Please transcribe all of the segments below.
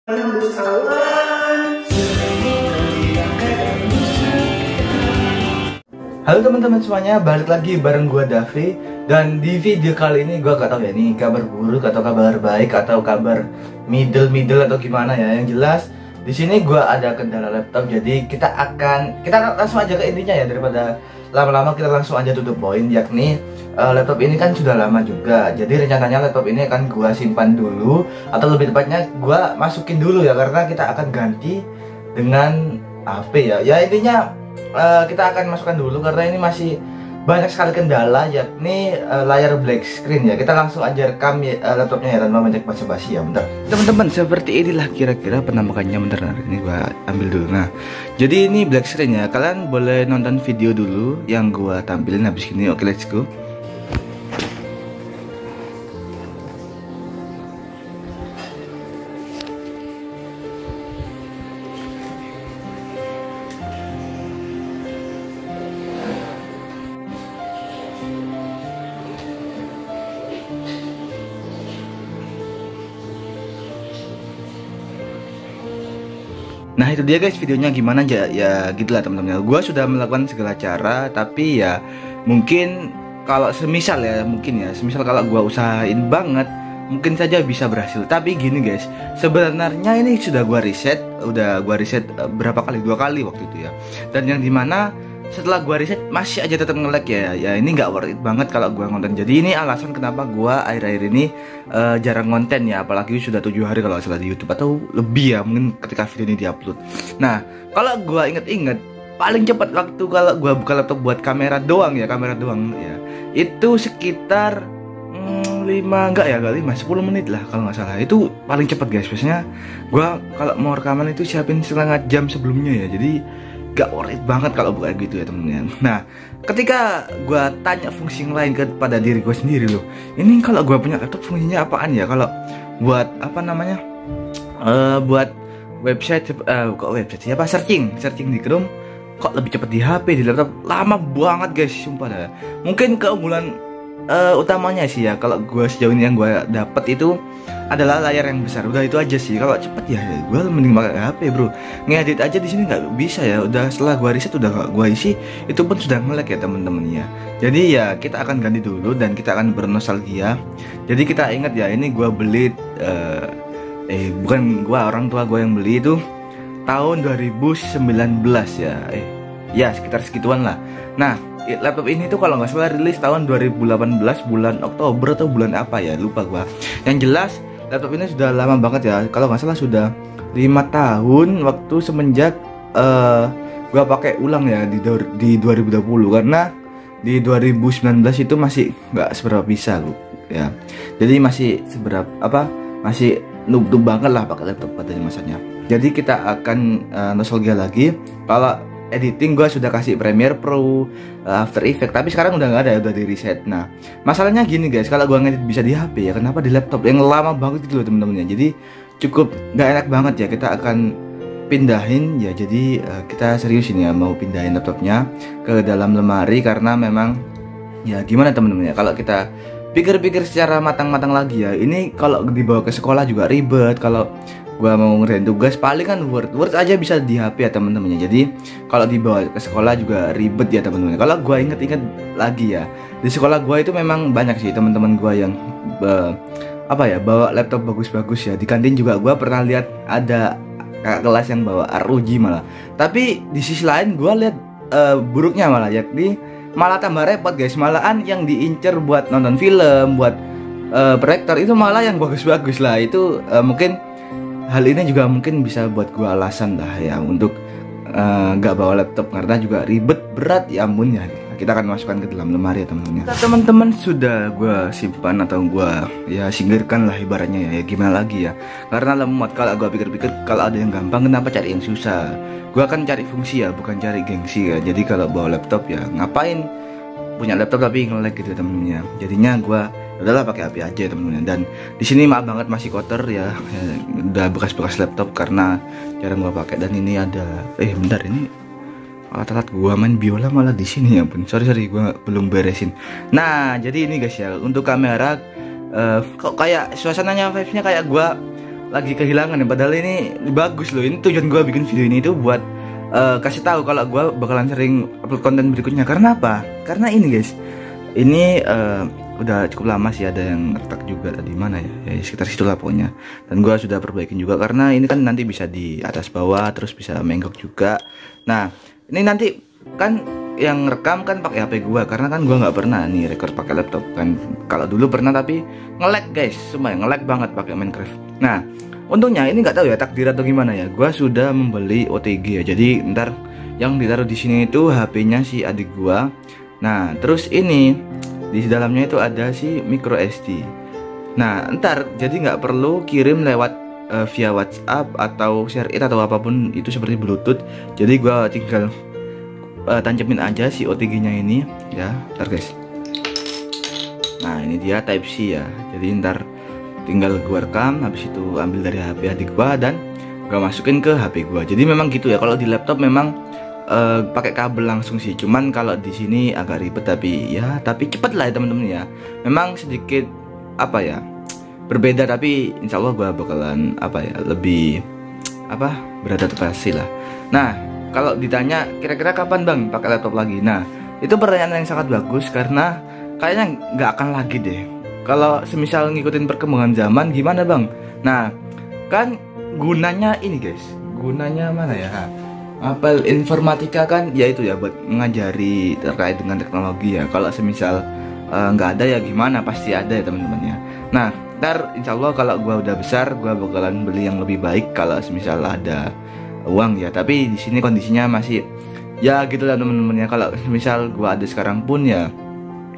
Halo teman-teman semuanya, balik lagi bareng gua Davi. Dan di video kali ini gua gak tahu ya ini kabar buruk atau kabar baik atau kabar middle atau gimana ya. Yang jelas di sini gua ada kendala laptop, jadi kita langsung aja ke intinya ya, daripada lama-lama kita langsung aja to the point, yakni laptop ini kan sudah lama juga. Jadi rencananya laptop ini akan gua simpan dulu, atau lebih tepatnya gua masukin dulu ya, karena kita akan ganti dengan HP ya. Ya intinya kita akan masukkan dulu karena ini masih banyak sekali kendala, yakni layar black screen ya. Kita langsung aja rekam ya, laptopnya ya, tanpa banyak basa-basi ya. Bentar teman-teman, seperti inilah kira-kira penampakannya. Bentar, ini gua ambil dulu. Nah, jadi ini black screen ya. Kalian boleh nonton video dulu yang gua tampilin habis ini. Oke, let's go. Nah itu dia guys, videonya gimana aja ya gitulah teman-teman. Gua sudah melakukan segala cara, tapi ya mungkin kalau semisal kalau gua usahain banget mungkin saja bisa berhasil. Tapi gini guys, sebenarnya ini sudah gua riset berapa kali, 2 kali waktu itu ya. Dan yang dimana setelah gua riset masih aja tetap nge-lag ya. Ya ini nggak worth it banget kalau gua ngonten. Jadi ini alasan kenapa gua akhir-akhir ini jarang konten ya, apalagi sudah 7 hari kalau salah di YouTube, atau lebih ya mungkin ketika video ini diupload. Nah, kalau gua inget-inget paling cepat waktu kalau gua buka laptop buat kamera doang ya, itu sekitar 10 menit lah kalau nggak salah. Itu paling cepat guys. Biasanya gua kalau mau rekaman itu siapin setengah jam sebelumnya ya. Jadi gak worth it banget kalau bukan gitu ya temen-temen. Nah, ketika gue tanya fungsi yang lain kepada diri gue sendiri loh, ini kalau gue punya laptop fungsinya apaan ya? Kalau buat apa namanya, buat website, searching di Chrome kok lebih cepat di HP, di laptop lama banget guys, sumpah dah. Mungkin keunggulan utamanya sih ya, kalau gue sejauh ini yang gue dapet itu adalah layar yang besar. Udah itu aja sih. Kalau cepet ya gue mending pakai HP bro. Ngedit aja di sini nggak bisa ya. Udah setelah gue riset udah gak gue isi, itu pun sudah nge-lag ya temen-temen ya. Jadi ya kita akan ganti dulu dan kita akan bernostalgia. Jadi kita ingat ya, ini gue beli bukan gue, orang tua gue yang beli itu tahun 2019 ya. Ya sekitar segituan lah. Nah, laptop ini tuh kalau nggak salah rilis tahun 2018 bulan Oktober atau bulan apa ya, lupa gua. Yang jelas laptop ini sudah lama banget ya. Kalau nggak salah sudah 5 tahun waktu semenjak gua pakai ulang ya di 2020, karena di 2019 itu masih nggak seberapa bisa ya. Jadi masih masih noob banget lah pakai laptop pada masanya. Jadi kita akan nostalgia lagi. Kalau editing gue sudah kasih Premiere Pro, After Effects, tapi sekarang udah nggak ada ya, udah di reset. Nah masalahnya gini guys, kalau gue ngedit bisa di HP ya, kenapa di laptop yang lama banget gitu loh temen-temen ya. Jadi cukup nggak enak banget ya. Kita akan pindahin ya, jadi kita serius ini ya, mau pindahin laptopnya ke dalam lemari, karena memang ya gimana temen-temen ya, kalau kita pikir-pikir secara matang-matang lagi ya, ini kalau dibawa ke sekolah juga ribet. Kalau gua mau ngerjain tugas paling kan Word aja bisa di HP ya teman-teman ya. Jadi kalau dibawa ke sekolah juga ribet ya teman-teman. Kalau gua inget-inget lagi ya, di sekolah gua itu memang banyak sih teman-teman gua yang bawa laptop bagus-bagus ya. Di kantin juga gua pernah lihat ada kakak kelas yang bawa ROG malah. Tapi di sisi lain gua lihat buruknya malah, yakni malah tambah repot guys. Malahan yang diincer buat nonton film, buat proyektor itu malah yang bagus-bagus lah. Itu mungkin hal ini juga mungkin bisa buat gua alasan lah ya untuk nggak bawa laptop, karena juga ribet, berat ya ampun ya. Kita akan masukkan ke dalam lemari ya teman-teman. Teman-teman sudah gua simpan atau gua ya singkirkan lah ibaratnya ya. Gimana lagi ya, karena lemot. Kalau gua pikir-pikir, kalau ada yang gampang kenapa cari yang susah. Gua kan cari fungsi ya, bukan cari gengsi ya. Jadi kalau bawa laptop ya ngapain punya laptop tapi nge-lag gitu temen-temen ya. Jadinya gua udahlah pakai HP aja temen-temen. Dan di sini maaf banget masih kotor ya, udah bekas-bekas laptop karena jarang gua pakai. Dan ini ada bentar, ini alat-alat gua main biola malah di sini ya pun. Sorry gua belum beresin. Nah, jadi ini guys ya, untuk kamera kok kayak suasananya, vibes-nya kayak gua lagi kehilangan ya. Padahal ini bagus loh. Ini tujuan gue bikin video ini tuh buat kasih tahu kalau gue bakalan sering upload konten berikutnya. Karena apa? Karena ini guys, ini udah cukup lama sih, ada yang retak juga tadi mana ya, sekitar situ lah pokoknya. Dan gue sudah perbaikin juga karena ini kan nanti bisa di atas bawah, terus bisa menggok juga. Nah ini nanti kan yang rekam kan pakai HP gua karena kan gua nggak pernah nih record pakai laptop kan. Kalau dulu pernah tapi nge-lag guys, semua nge-lag banget pakai Minecraft. Nah untungnya ini nggak tahu ya takdir atau gimana ya, gua sudah membeli OTG ya. Jadi ntar yang ditaruh di sini itu HP-nya si adik gua. Nah terus ini di dalamnya itu ada si micro SD. Nah ntar jadi nggak perlu kirim lewat via WhatsApp atau share it atau apapun itu seperti Bluetooth. Jadi gua tinggal tancemin aja si OTG nya ini ya, ntar guys. Nah ini dia Type C ya, jadi ntar tinggal gua rekam, habis itu ambil dari HP adik gua dan gua masukin ke HP gua. Jadi memang gitu ya, kalau di laptop memang pakai kabel langsung sih, cuman kalau di sini agak ribet tapi cepet lah ya teman-teman ya. Memang sedikit apa ya berbeda, tapi insya Allah gua bakalan lebih beradaptasi lah. Nah kalau ditanya kira-kira kapan bang pakai laptop lagi, nah itu pertanyaan yang sangat bagus karena kayaknya nggak akan lagi deh. Kalau semisal ngikutin perkembangan zaman gimana bang? Nah kan gunanya ini guys, gunanya mana ya? Apel informatika kan ya itu ya buat mengajari terkait dengan teknologi ya. Kalau semisal nggak ada ya gimana, pasti ada ya teman-teman ya. Nah ntar insya Allah kalau gua udah besar gua bakalan beli yang lebih baik kalau semisal ada uang ya. Tapi di sini kondisinya masih ya gitulah teman-teman ya. Kalau misal gua ada sekarang pun ya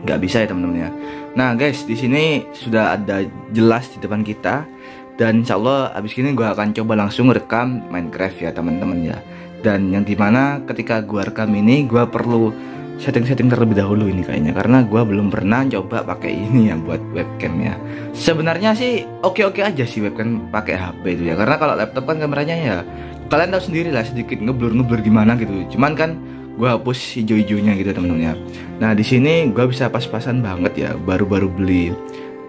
nggak bisa ya teman-teman ya. Nah guys di sini sudah ada jelas di depan kita, dan insya Allah abis ini gua akan coba langsung rekam Minecraft ya teman-teman ya. Dan yang dimana ketika gua rekam ini gua perlu setting-setting terlebih dahulu ini kayaknya, karena gua belum pernah coba pakai ini ya buat webcam ya. Sebenarnya sih oke-oke aja sih webcam pakai HP itu ya, karena kalau laptop kan kameranya ya kalian tahu sendiri lah, sedikit ngeblur gimana gitu. Cuman kan gua hapus hijau-hijaunya gitu teman-teman ya. Nah di sini gua bisa pas-pasan banget ya, baru-baru beli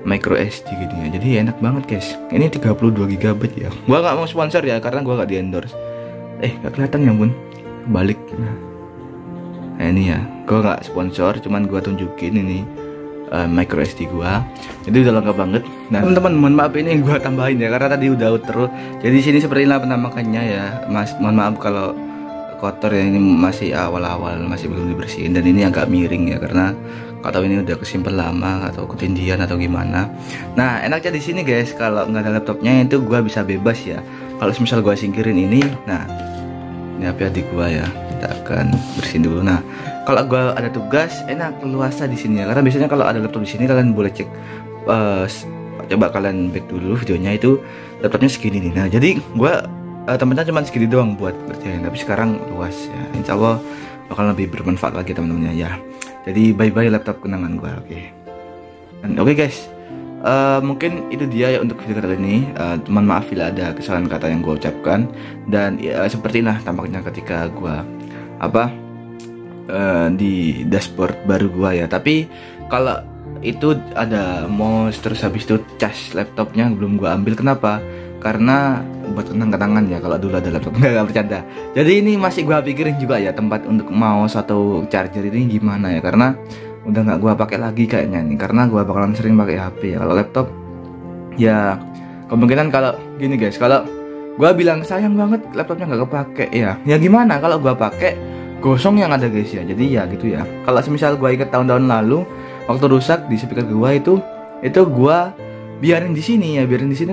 micro SD gitu ya, jadi enak banget guys. Ini 32 GB ya. Gua nggak mau sponsor ya karena gua nggak di endorse. Gak kelihatan ya bun, balik. Nah ini ya, gua nggak sponsor, cuman gua tunjukin ini micro SD gua. Jadi udah lengkap banget. Nah teman-teman mohon maaf ini gua tambahin ya karena tadi udah outro. Jadi sini seperti inilah penampakannya ya mas. Mohon maaf kalau kotor ya, ini masih awal-awal, masih belum dibersihin, dan ini agak miring ya karena atau ini udah kesimpan lama atau ketindihan atau gimana. Nah enaknya di sini guys, kalau nggak ada laptopnya itu gua bisa bebas ya. Kalau misal gua singkirin ini, nah ini HP adik gua ya, kita akan bersihin dulu. Nah kalau gua ada tugas enak leluasa di sini ya, karena biasanya kalau ada laptop di sini kalian boleh cek coba kalian back dulu videonya, itu laptopnya segini nih. Nah jadi gua teman-teman cuma segini doang buat kerjain, tapi sekarang luas ya, insya Allah bakal lebih bermanfaat lagi teman-teman ya. Jadi bye bye laptop kenangan gua. Oke guys, mungkin itu dia ya untuk video kali ini. Mohon maaf bila ada kesalahan kata yang gua ucapkan, dan seperti inilah tampaknya ketika gua di dashboard baru gua ya. Tapi kalau itu ada mouse, terus habis itu cas laptopnya belum gua ambil. Kenapa? Karena buat kenang-kenangan ya, kalau dulu ada laptop. Nggak bercanda. Jadi ini masih gua pikirin juga ya, tempat untuk mouse atau charger ini gimana ya, karena udah nggak gua pakai lagi kayaknya nih, karena gua bakalan sering pakai HP ya. Kalau laptop ya kemungkinan kalau gini guys, kalau gua bilang sayang banget laptopnya nggak kepake ya gimana, kalau gua pakai gosong yang ada guys ya. Jadi ya gitu ya. Kalau semisal gua inget tahun-tahun lalu waktu rusak di speaker gua itu gua biarin di sini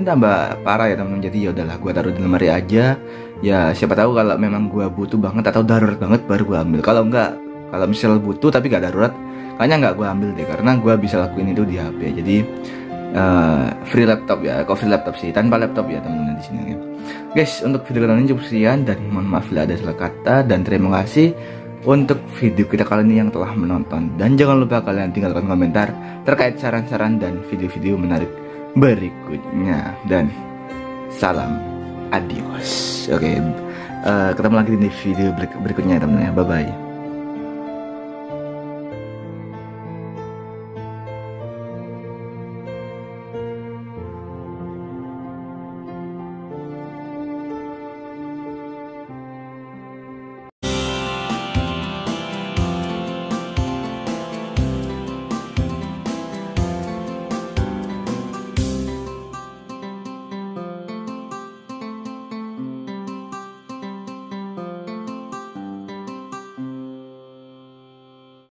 tambah parah ya teman-teman. Jadi ya udahlah, gua taruh di lemari aja ya, siapa tahu kalau memang gua butuh banget atau darurat banget baru gua ambil. Kalau enggak, kalau misal butuh tapi gak darurat, kayaknya nggak gua ambil deh, karena gua bisa lakuin itu di HP. Jadi free laptop ya, free laptop sih, tanpa laptop ya teman-teman di sini ya. Guys, untuk video kali ini cukup sekian, dan mohon maaf bila ada salah kata, dan terima kasih untuk video kita kali ini yang telah menonton. Dan jangan lupa kalian tinggalkan komentar terkait saran-saran dan video-video menarik berikutnya, dan salam adios. Oke, ketemu lagi di video berikutnya teman-teman ya, bye bye.